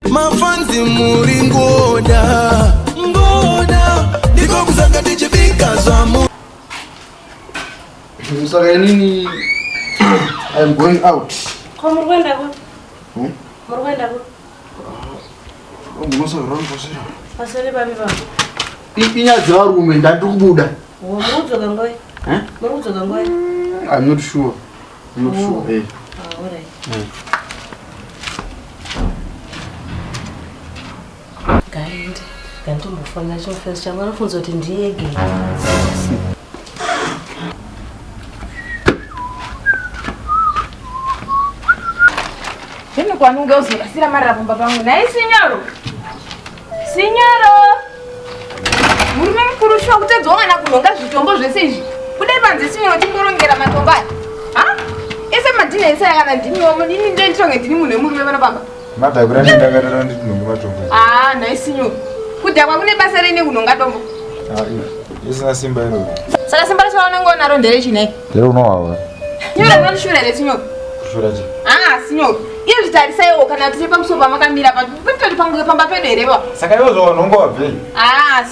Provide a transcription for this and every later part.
Mafanzi muri ngoda ndiko kusanga tichibika zvamu. Saka nini I'm going out. Ko murwenda ko? Murwenda ko? Munosa run pasera. Pasere babi ba. Inyadza varume ndatukubuda. Murudzoka ngoi? Murudzoka ngoi? I'm not sure. Hey. All right. Guide. Kantombofanya cho first chama nafunza kuti ndiyege. Vini kwanunge uzorasira marira pamba pangu. Nai signoro. Signoro. Murume mukuru shuwa kutedzwa mwana kunonga zvitombo zvese izvi. Kudai panze signoro timborongera matombo aya. Ha? Ese madhina ese yakana ndimiwo ini ndenditonge ndiri munhu wemurume vana pamba. Madhakura ndindakarara nditinonge matombo. Ah, nai signoro. Kudhakwa kune basa rene kunonga tombo. Isina simba iro. Saka simba racho unenge naro ndere chinai. Ndere unowawa. Nyora unoshura re signoro. Kushura chi? Signoro. Iyo zvitarisaiwo kana tiri pamuso pamakamira patoti pangu pamba pedo here ba. Saka iwo zvaunongo wabvei.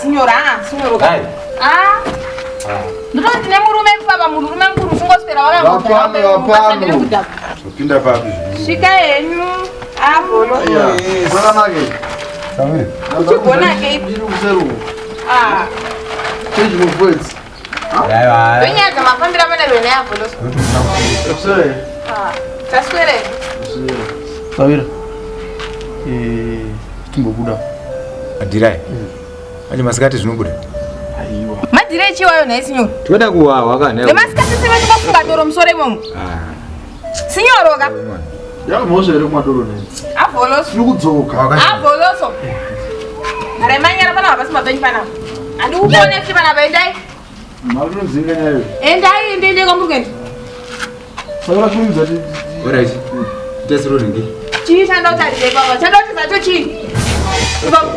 Signoro, signoro. Hai. Ndototi ndine murume baba murume mukuru sungoswera wakangogara. Zvopinda papi? Svika henyu. Bolo. Zvakanake. Kamwe. Uchigona ke ipi? Ndiri kuseru. Change of words. Wenyadza mafambira pane rwene yavolo. Sorry. Taswere. Tawira. Timbobuda. Adirai. Anje masikati zvinobuda. Aiwa. Madhire chiwayo nai signoro. Toda kuwawa kana. Nemasikati sema tikafunga doro musoro imomo. Signoro ka. Yakamosha ere kumadoro nai. Avoloso. Ndikudzoka. Avoloso. Remanyara pana basi penyu pana. Andikuone kuti pana vaendai. Makunodzinga nayo. Endai ndende kwamurukeni. Saka kumudza ti. Alright. Tesiro ringi. Chii chandautarise baba? Chandautisa zacho chii?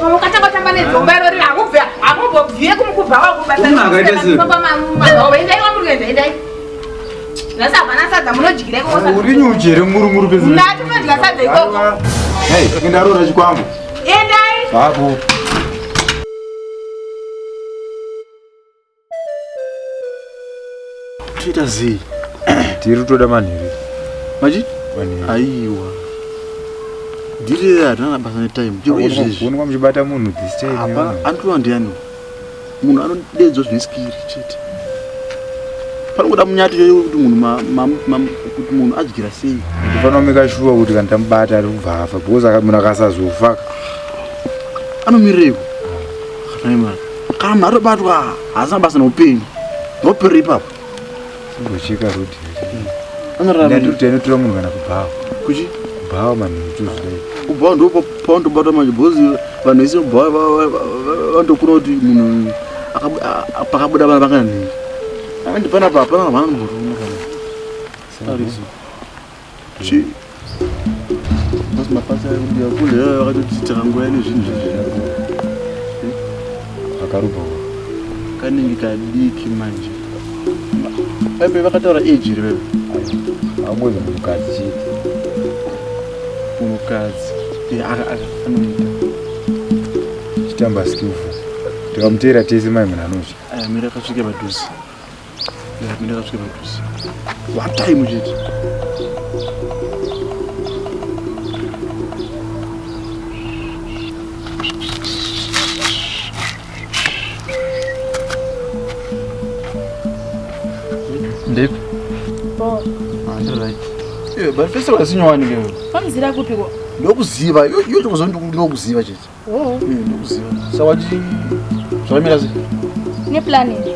Pakatanga tamba nedzomba iro riri hamubvire kumukubva wako basa. Endai kwamurukeni endai. Nhasi hapana sadza munodyire ko. Uri nyujere murumuru pezero. Ndati munodya sadza ikoko. Hey, enda rora chikwangu. Endai. Babu. Tita zi. Tiri toda manhiri. Maji? Manhiri. Aiwa. Ndiri atana basa ne time. Ndiro izvi. Kuonwa muchibata munhu this time. Apa antuwa ndiani? Munhu anodedzo zvine skill chete. Panokuda munyati kuti munhu kuti munhu adyira sei. Ndifana kumeka shuwa kuti kana tambata ari kubva afa because munhu akasazofa anomireko. Kana kana arobatwa hasa basa noupenyu. Ndopere ipapo. Ngocheka rudi. Anorarama. Ndati inotora munhu kana kubhawa. Kuchi? Kubhawa manhu tuzvai. Kubhawa ndipo paundobata manje bozi vanhu vese kubhawa vandokuna kuti munhu pakabuda vana vakani. Andi pana papa vana murumuru kana. Arizo. Chi. Mas mapasa ya kule wakati tangoya ni zvinhu zvinhu. Akaruba. Kaningi kadiki manje. Bebe vakataura age rebe. Amwe mukadzi chiti. Mukadzi. Anoita. Chitamba skillful. Tikamutera tese mai munhu anosha. Mira kasvika padhuze. Mira kasvika padhuze. What time chete? Ndep. Right. But first of all, sinyowani ke. Pamzira kupi ko? Ndokuziva, yo tokuzonto ndokuziva chete. Ndokuziva. Sawachi zvamira sei? Ne plan ere?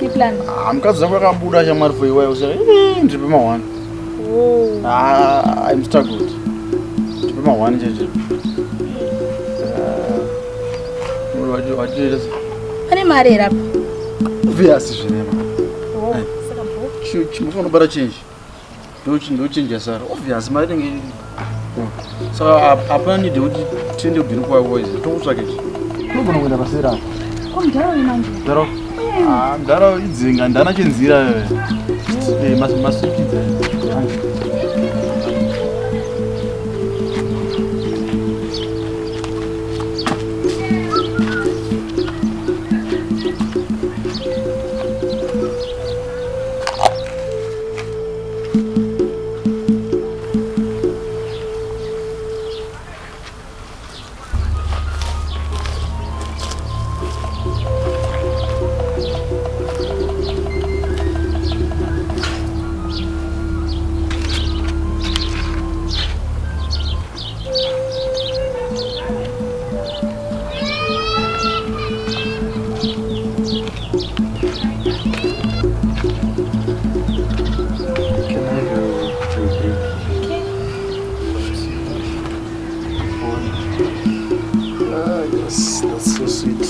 Ne plan. Mukadzi wako akabuda chamari for iwayo usaka ndipe ma1. I'm struggled. Ndipe ma1 chete. Wachira sei? Pane mari ere apa? Obviously zvinema. Saka bo. Chimufana kubata change. Ndo change sara. Obviously mari nge. Saka hapana need kuti tiende kubvini kwawo izi. Tokutsvake chi. Unogona kuenda pasera apa. Ndaro ni manje. Ndaro. Ndaro idzinga ndana chinzira wewe. Masukidza. That's so sweet.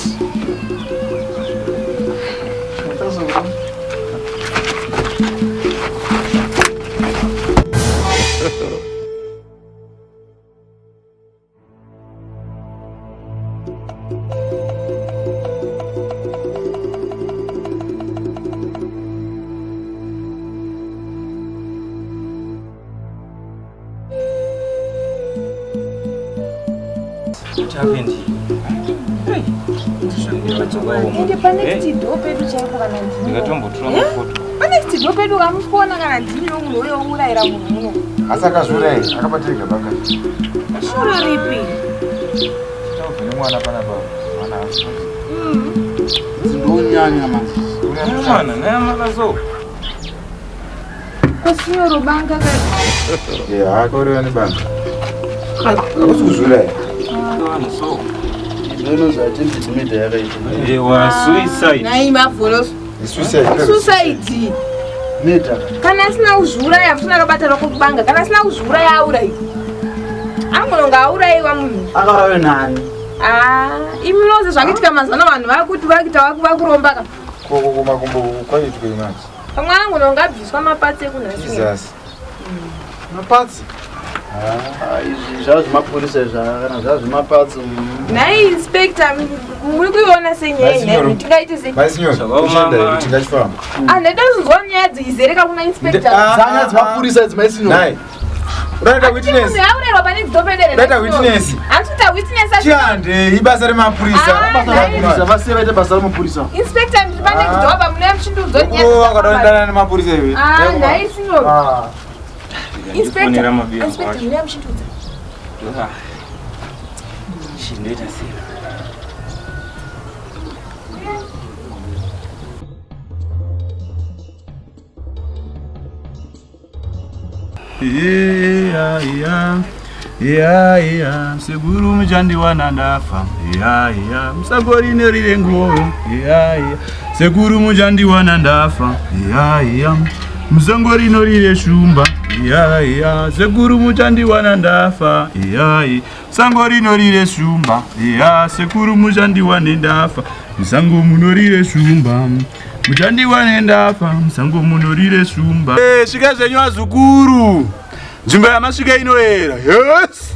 What happened? Ende pane chidhope pedu chaipo kana ndini. Ndikatombotora mafoto. Pane chidhope pedu kamufona kana ndini munhu uyo urayira munhu muno. Asaka zure akabatirika baka. Shoro ripi? Tavune mwana pana baba. Mwana aso. Ndonyanya manje. Mwana, nayamala zo. Kosinyoro banga ka. Yeah, akorewa ni banga. Akuzuzure. So. Ndono zatembe timeda yakaita. Ewa suicide. Nai mavhoro. Suicide. Neta. Kana sina uzura yafuna robata rokubanga. Kana sina uzura yaurayi. Angononga aurayiwa munhu. Akarawe nani? Imiloze zvakitika mazana vanhu vakuti vakita vakuromba ka. Koko kumakumbo kwaitwe manje. Pamwana ngononga bviswa mapatsi ekunhasi. Jesus. Mapatsi? Izvi zvazvimapurisa kana zvazvimapatsi. Nai inspector muri kuiona senyaya tingaite sei? Maisinyoro, tingachifamba. Ndada kuzwa nyaya dzizereka kuna inspector. Dzanya dzimapurisa dzimaisinyo. Nai. Unaita witness. Yaurerwa pane dzidopedere. Unaita witness. Antuta witness Chande, ibasa remapurisa. Vasiye vaite basa remapurisa. Inspector ndiri pane kudhoba mune muchindudzo nyaya. Wakadondana nemapurisa iwe. Nai sinyo. Inspector mune muchindudza. Shindoita sei? Seguru muchandiwana ndafa. Musangori nerire nguo. Seguru muchandiwana ndafa. Musangori norire shumba. Seguru muchandiwana ndafa. Sangori norire shumba. Seguru muchandiwane ndafa. Musango munorire shumba. Muchandiwane ndafa. Musango munorire shumba. Svika zvenyu azukuru. Nzvimbo yamasvika inoera. Yes.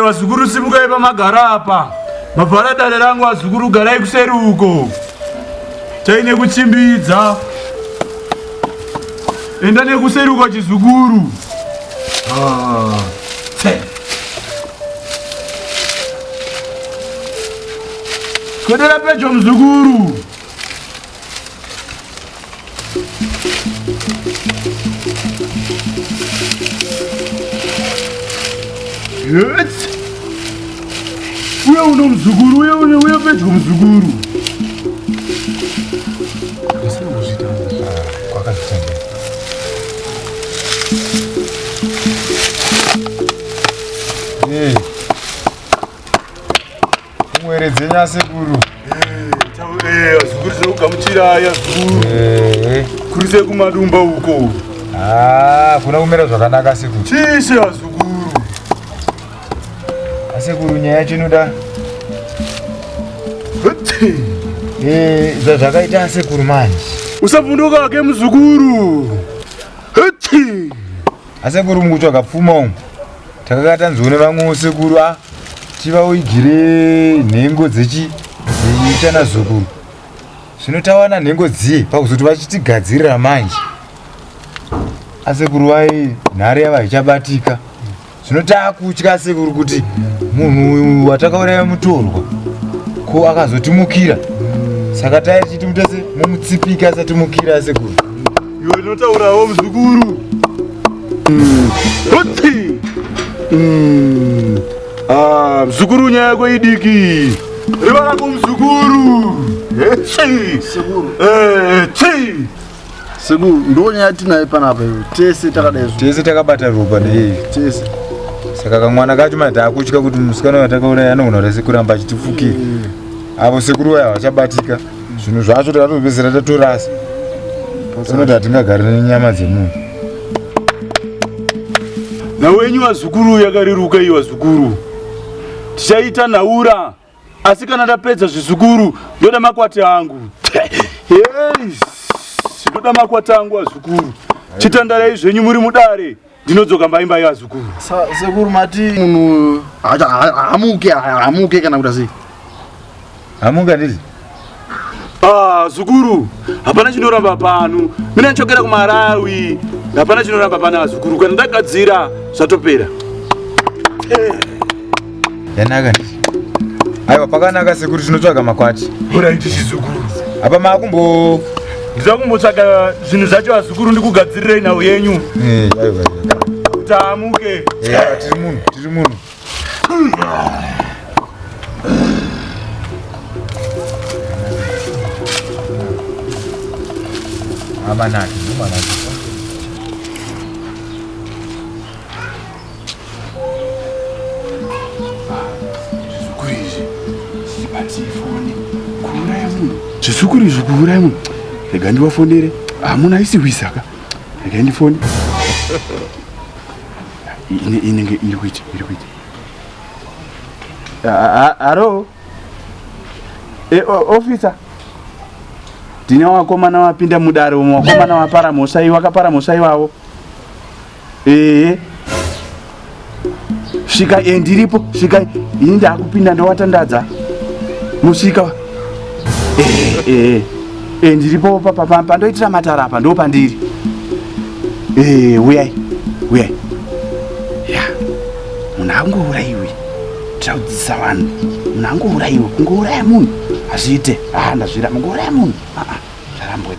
Wazukuru simukai pamagara apa. Mabharadare rangu wazukuru garai kuseri uko. Chaine kuchimbidza. Enda nekuseri uko chizukuru. Kodera pedyo mzukuru. Yes. Uya uno mzukuru, uya pedyo mzukuru. Kwakazvitendera. Kumweredze nyasekuru. Azukuru sekugamuchiraya zukuru. Kurise kumadumba uko. Kuna kumera zvakanaka sekuru. Chishe azukuru. Asekuru nyaya yacho inoda. Zvakaita asekuru manje. Usavhunduka ke muzukuru. Asekuru mukuti wakapfuma umu. Takakata nzone vamwe sekuru tiva uigire nhengo dzechichana zukuru. Zvinotawana nhengo dziye pakuzoti vachitigadzirira manje. Asekuru vai nhare yava ichabatika. Zvinotakutya sekuru kuti munhu watakauraya mutorwa ko akazotimukira. Saka taiti mutose mumutsipika asatimukira sekuru. Iwe unotaurawo muzukuru. Mzukuru nyaya yako idiki. Riva rako mzukuru. Sekuru. Sekuru ndonyaya tinaye panapa iwe. Tese takadai. Tese takabata ropa nei. Tese. Saka kamwana kacho madha akutya kuti musikana watakauraya anogona kuti kuramba achitifukira. Avo sekuru vaya vachabatika. Zvinhu zvacho takatopedzera tatorasa. Unoti hatingagari nenyama dzemunhu. Nawenyu wazukuru yakariruka iyi wazukuru. Tichaita naura. Asi kana tapedza zvizukuru ndoda makwati angu. Yes. Ndoda makwati angu wazukuru. Chitandarai zvenyu muri mudare. Ndinodzoka mbaimba yazukuru. Sekuru mati munhu hamuke kana kuti sei? Hamuka ndizvi? Zukuru, hapana chinoramba pano. Mina nchokera kuMarawi. Hapana chinoramba pano zukuru. Kana ndagadzira zvatopera. Yanaka ndizvi. Aiwa pakanaka sekuru tinotsvaga makwati. Uraiti chizukuru. Apa makumbo ndiza kumbotsvaga zvinhu zvacho azukuru ndikugadzirirei nhau yenyu. Aiwa. Kuti amuke. Tiri munhu. Amanaki. Zvisukuru izvi kuuraya munhu. Rega ndivafonere. Hamuna isi wisaka. Rega ndifone. Inenge iri kuita. Haro. Officer. Ndine wakomana wapinda mudare umwe wakomana wapara mhosva wakapara mhosva iwavo. Svika ndiripo, svika ini ndakupinda ndowatandadza. Musvika. Ndiripo pandoitira matara apa ndo pandiri. Uyai. Ya. Munhu angourayiwe. Taudzisa vanhu. Munhu angourayiwe, kungouraya munhu. Azviite. Ndazvira mungouraya munhu. Zvarambwe.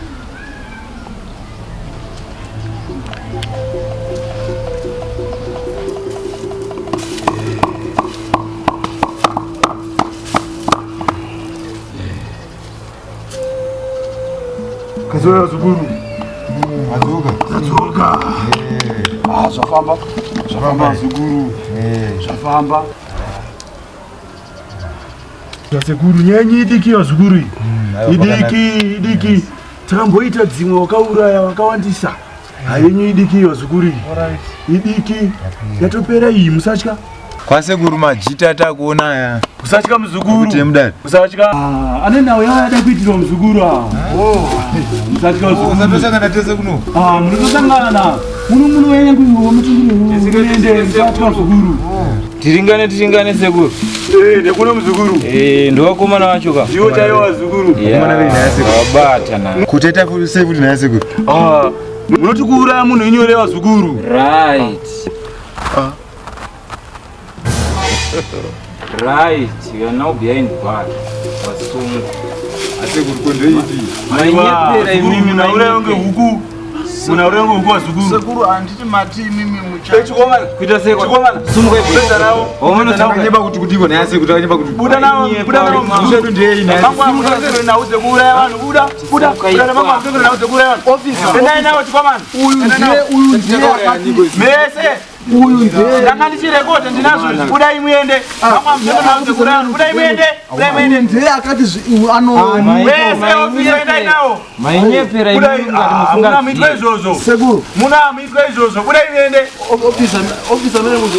Kazoya zukuru. Adzoka. Zvafamba zukuru. Zvafamba. Sekuru nyenyi idiki wazukuru. Idiki. Takamboita dzimwe wakauraya wakawandisa. Hayenyu idiki wazukuru. Idiki. Yatopera iyi musatya. Kwasekuru majita takuona aya. Usatya muzukuru. Kuti mudari. Usatya. Ane nawo yada kuitirwa muzukuru. Usatya muzukuru. Usatosangana tese kuno. Munotosangana. Munhu wengu wamutunguru. Ende usatya muzukuru. Tiringane sekuru. Ndekuno muzukuru. Ndowakomana wacho ka. Ndiwo chaiwo wazukuru. Komana vei naye sekuru. Wabata na. Kuteta futi naye sekuru. Munoti kuuraya munhu inyore wazukuru. Right. Right. You are now behind bar. Wasungu. Asekuru kondoiti. Manyepera imimi nauraya unge huku. Munauraya unge huku wazukuru. Sekuru anditi mati mimi mucha. Chikomana. Kuita sekuru. Chikomana. Sumuka Kuita nawo. Omano takanyeba kuti kudiko naye sekuru takanyeba kuti. Buda nawo. Muzvedu ndei naye. Mangwa muzvekere nawo dzekuuraya vanhu. Buda. Mangwa muzvekere nawo dzekuuraya vanhu. Officer. Endai nawo chikomana. Uyu ndiye Mese. Ndakandichirekota ndinazvo budai muende. Mangwa muzvekere nawo dzekuuraya vanhu. Budai muende. ndiye akati ano. Wese officer endai nawo. Manyepera imimi muna mitwe izvozvo. Sekuru. Muna mitwe izvozvo. Budai muende. Officer mene muzi.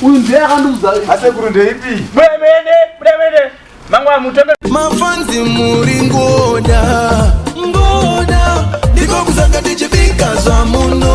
Uyu ndiye akandudza. Asekuru ndeipi? Budai muende. Mangwa mutembe. Mafanzi muri ngoda ndiko kusanga tichifika zvamuno.